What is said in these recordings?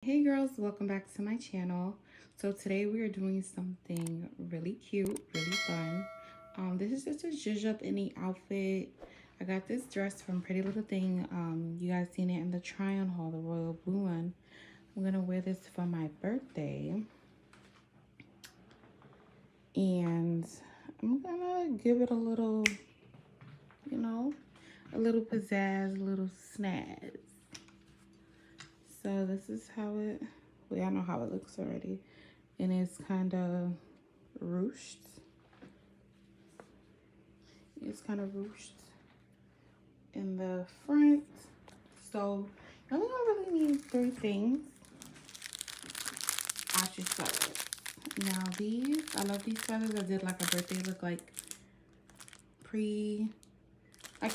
Hey girls, welcome back to my channel. So today we are doing something really cute, really fun. This is just a zhuzh up any outfit. I got this dress from Pretty Little Thing. You guys seen it in the try on haul, the royal blue one. I'm gonna wear this for my birthday. And I'm gonna give it a little, you know, a little pizzazz, a little snazz. So this is how it, well, I know how it looks already. And it's kind of ruched. It's kind of ruched in the front. So you only really need three things. I should start with. Now these, I love these feathers. I did like a birthday look like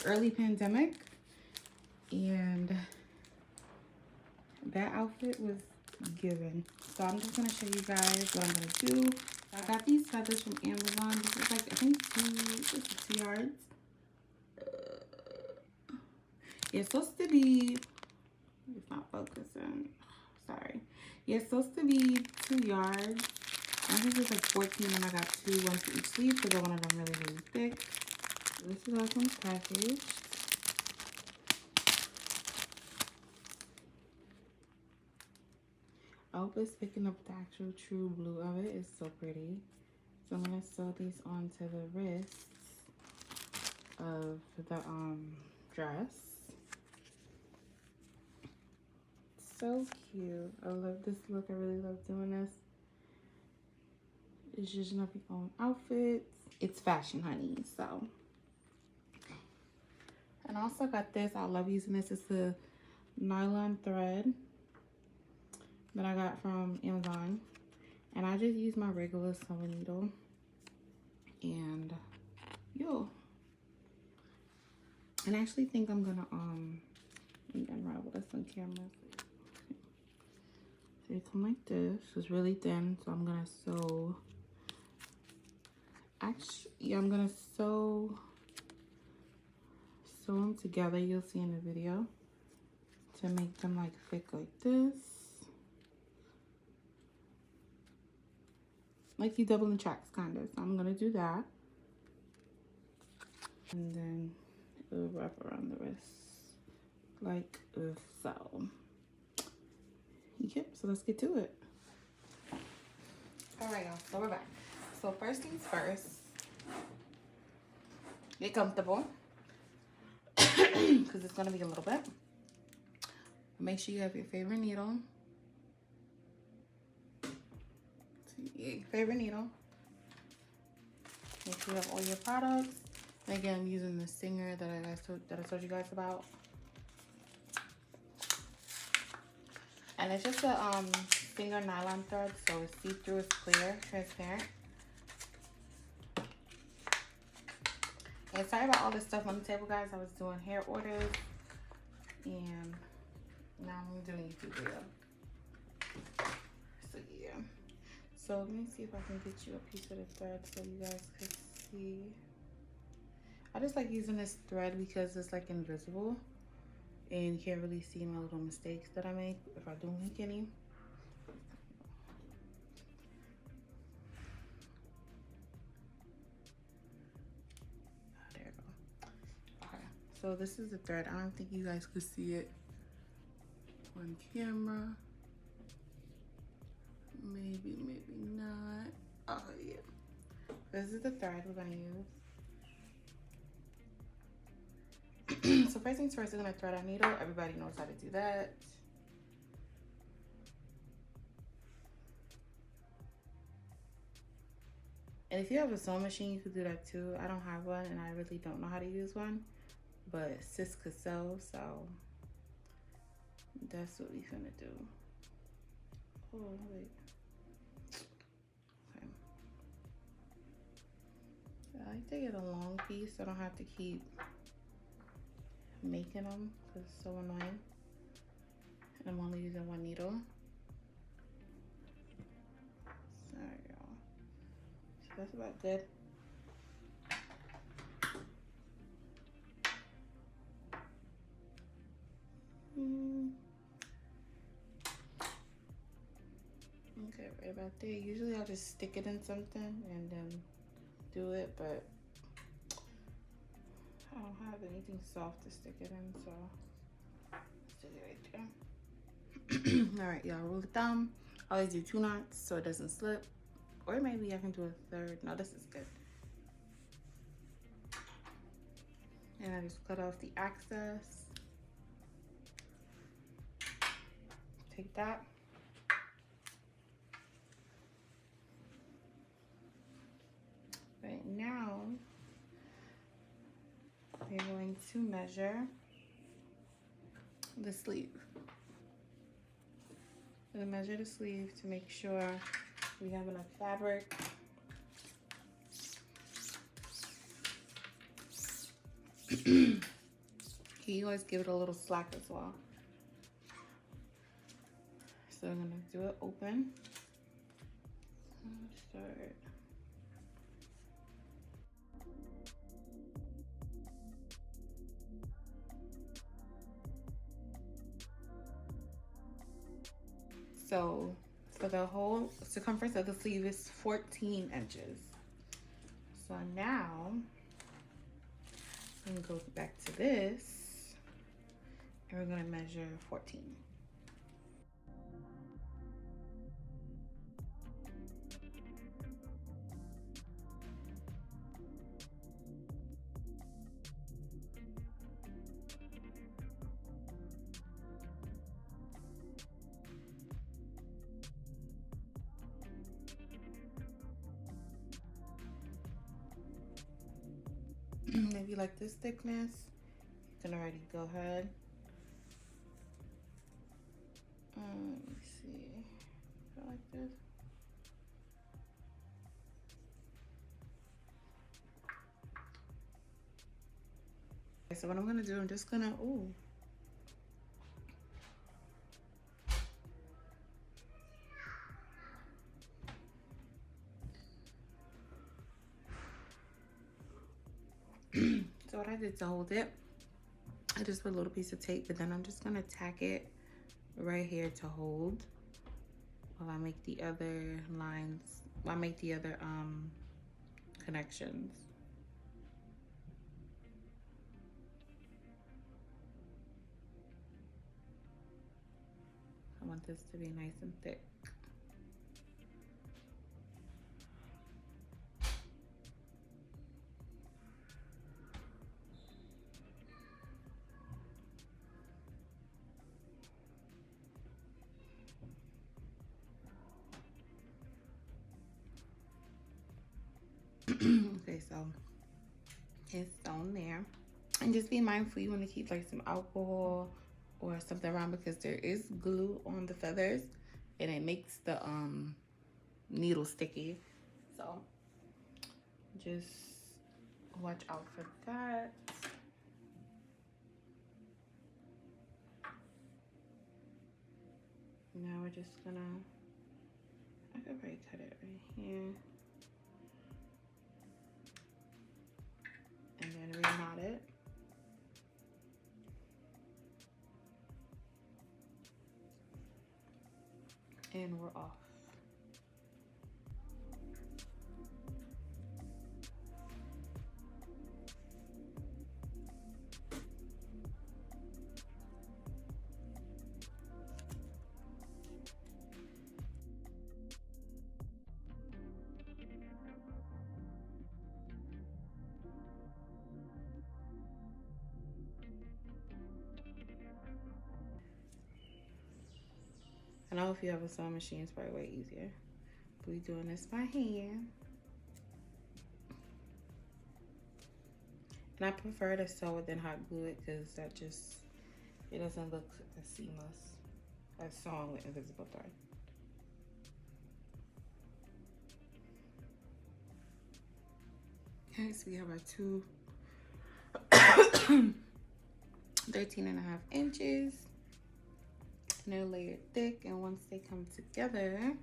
early pandemic. And that outfit was given. So I'm just gonna show you guys what I'm gonna do. I got these feathers from Amazon. This is like, I think 2 yards. It's supposed to be, it's not focusing, sorry. Yeah, it's supposed to be 2 yards. I think it's like 14 and I got one for each sleeve because I wanted them really, really thick. This is how it comes packaged. I hope it's picking up the actual true blue of it. It's so pretty. So I'm gonna sew these onto the wrists of the dress. So cute. I love this look. I really love doing this. It's just up your own outfits. It's fashion, honey. So, and I also got this. I love using this. It's the nylon thread that I got from Amazon, and I just use my regular sewing needle. And and I actually think I'm gonna unravel this on camera. So they come like this. It's really thin, so I'm gonna sew. Actually, yeah, I'm gonna sew them together. You'll see in the video to make them like thick like this, like you double in tracks, kind of. So I'm gonna do that, and then it'll wrap around the wrist like so. Yep, so let's get to it. All right, y'all, so we're back. So first things first, get comfortable because it's gonna be a little bit. Make sure you have your favorite needle. Make sure you have all your products. And again, I'm using the Singer that I told you guys about. And it's just a Singer nylon thread, so it's see-through, it's clear, transparent. And sorry about all this stuff on the table, guys. I was doing hair orders, and now I'm doing YouTube video. So yeah. So let me see if I can get you a piece of the thread so you guys can see. I just like using this thread because it's like invisible and you can't really see my little mistakes that I make if I do make any. There you go. Okay, so this is the thread. I don't think you guys could see it on camera. Maybe not. Oh yeah. This is the thread we're gonna use. So first things first, we're gonna thread our needle. Everybody knows how to do that. And if you have a sewing machine, you could do that too. I don't have one and I really don't know how to use one, but sis could sew, so that's what we finna do. Oh wait. Okay. I like to get a long piece so I don't have to keep making them because it's so annoying. And I'm only using one needle. Sorry, y'all. So that's about good. Okay, right about there. Usually I'll just stick it in something and then do it, but I don't have anything soft to stick it in, so stick it right there. All right, y'all, rule of thumb. I always do 2 knots so it doesn't slip. Or maybe I can do a 3rd. No, this is good. And I just cut off the excess. Take that. Right now, we're going to measure the sleeve. We're gonna measure the sleeve to make sure we have enough fabric. You always give it a little slack as well. So I'm gonna do it open. Start. So for the whole circumference of the sleeve is 14 inches. So now I'm gonna go back to this and we're gonna measure 14. If you like this thickness, you can already go ahead. Let me see. I like this. Okay, so what I'm gonna do, I'm just gonna, ooh. So what I did to hold it, I just put a little piece of tape, but then I'm just gonna tack it right here to hold while I make the other lines, while I make the other connections. I want this to be nice and thick. Okay, so it's on there. And just be mindful, you want to keep like some alcohol or something around because there is glue on the feathers and it makes the needle sticky. So just watch out for that. Now we're just gonna, I could probably cut it right here. And then reknot it. And we're off. I know if you have a sewing machine, it's probably way easier. But we're doing this by hand. And I prefer to sew it than hot glue it because that just, it doesn't look as seamless as sewing with invisible thread. Okay, so we have our two 13.5 inches. And they're layered thick, and once they come together,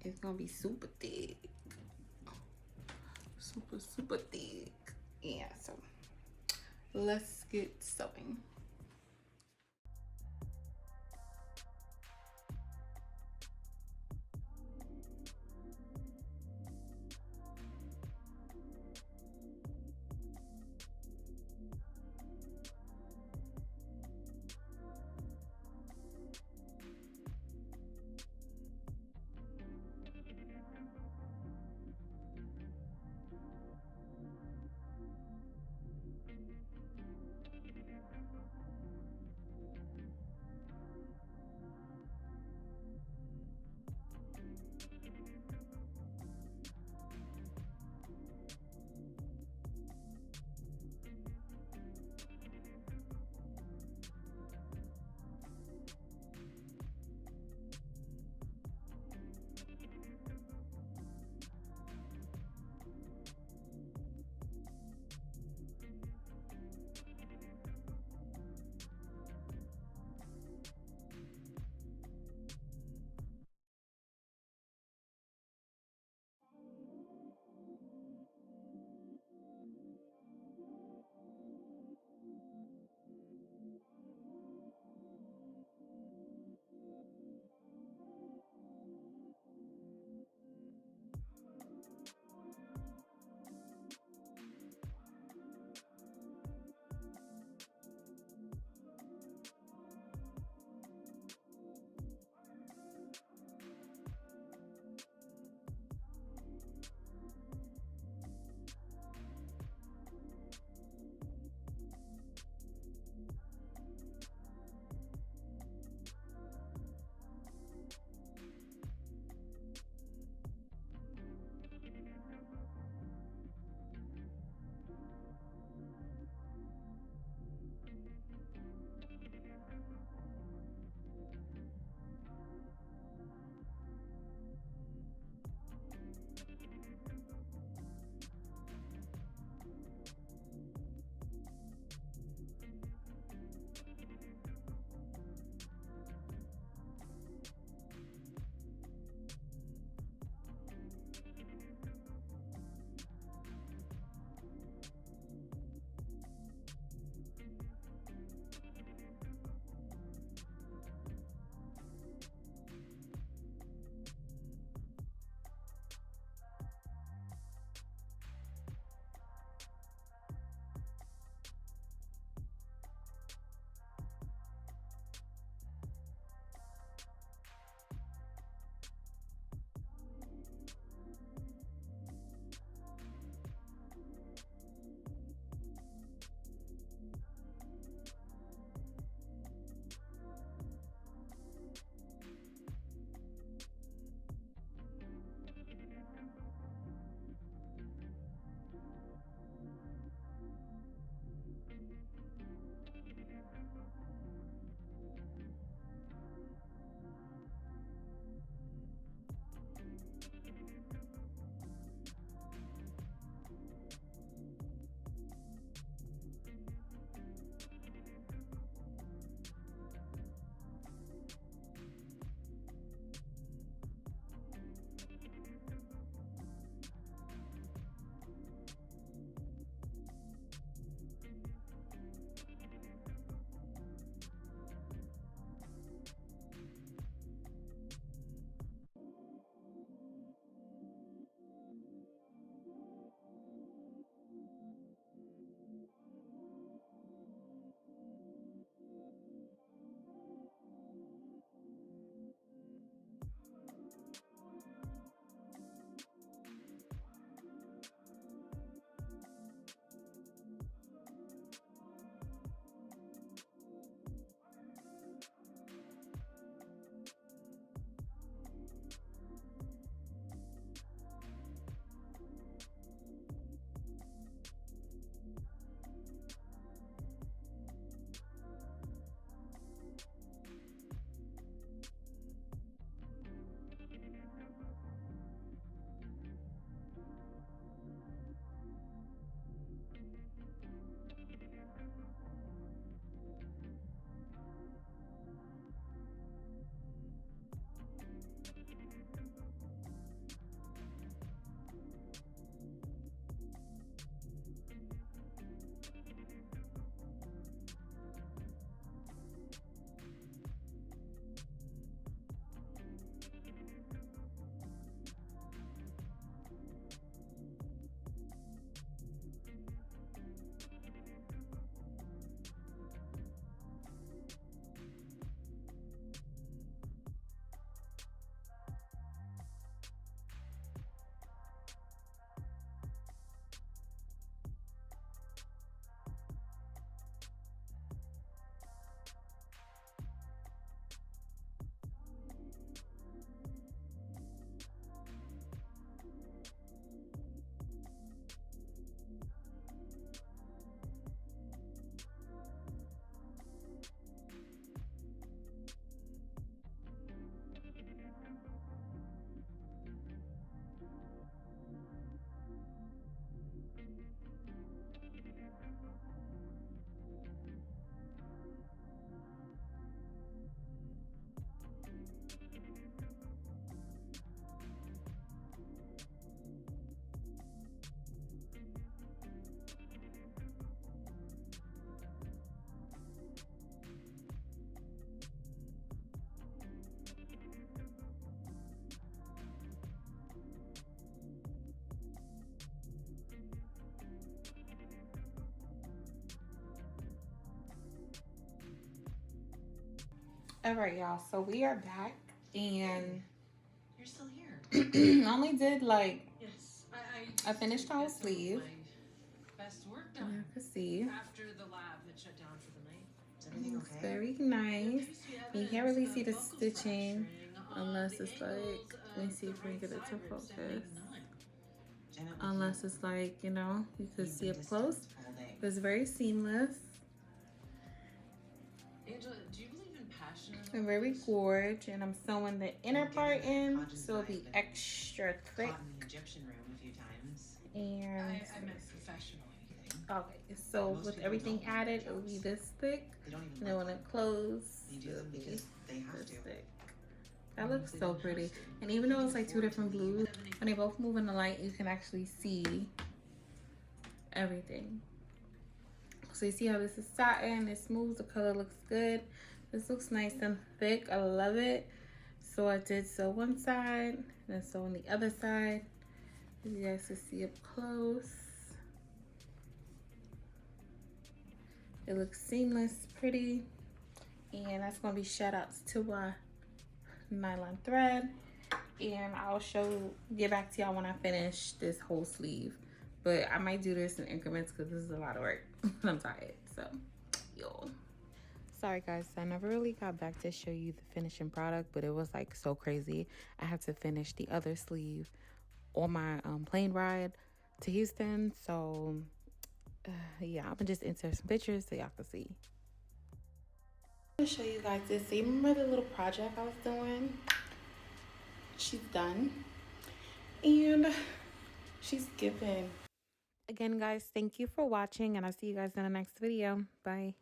it's gonna be super thick. Super thick. Yeah, so let's get sewing. All right, y'all. So we are back, and you're still here. I only did like Yes, I finished the whole sleeve. Best work done. You can see. After the lab had shut down for the night. Is everything It's okay? very nice. You can't really see the stitching unless it's like. Let me see if we can get it to focus. Unless it's like, you know, you can see up close. But it's very seamless. Angela, do you believe in passion? And very gorgeous. And I'm sewing the inner part in, so it'll be extra thick. Egyptian room a few times. And I meant professionally. okay, so with everything added, it'll be this thick. And then when it closes, it'll be this thick. That looks so pretty. And even though it's like two different blues, when they both move in the light, you can actually see everything. So you see how this is satin, it's smooth, the color looks good. This looks nice and thick, I love it. So I did sew one side, then sew on the other side. As you guys can see up close. It looks seamless, pretty. And that's gonna be shout outs to nylon thread. And I'll get back to y'all when I finish this whole sleeve. But I might do this in increments because this is a lot of work. I'm tired, so yo. Sorry guys, I never really got back to show you the finishing product, but it was like so crazy. I had to finish the other sleeve on my plane ride to Houston. So yeah, I'm gonna just insert some pictures so y'all can see. I'm gonna show you guys this. So you remember the little project I was doing? She's done. And she's given. Again, guys, thank you for watching, and I'll see you guys in the next video. Bye.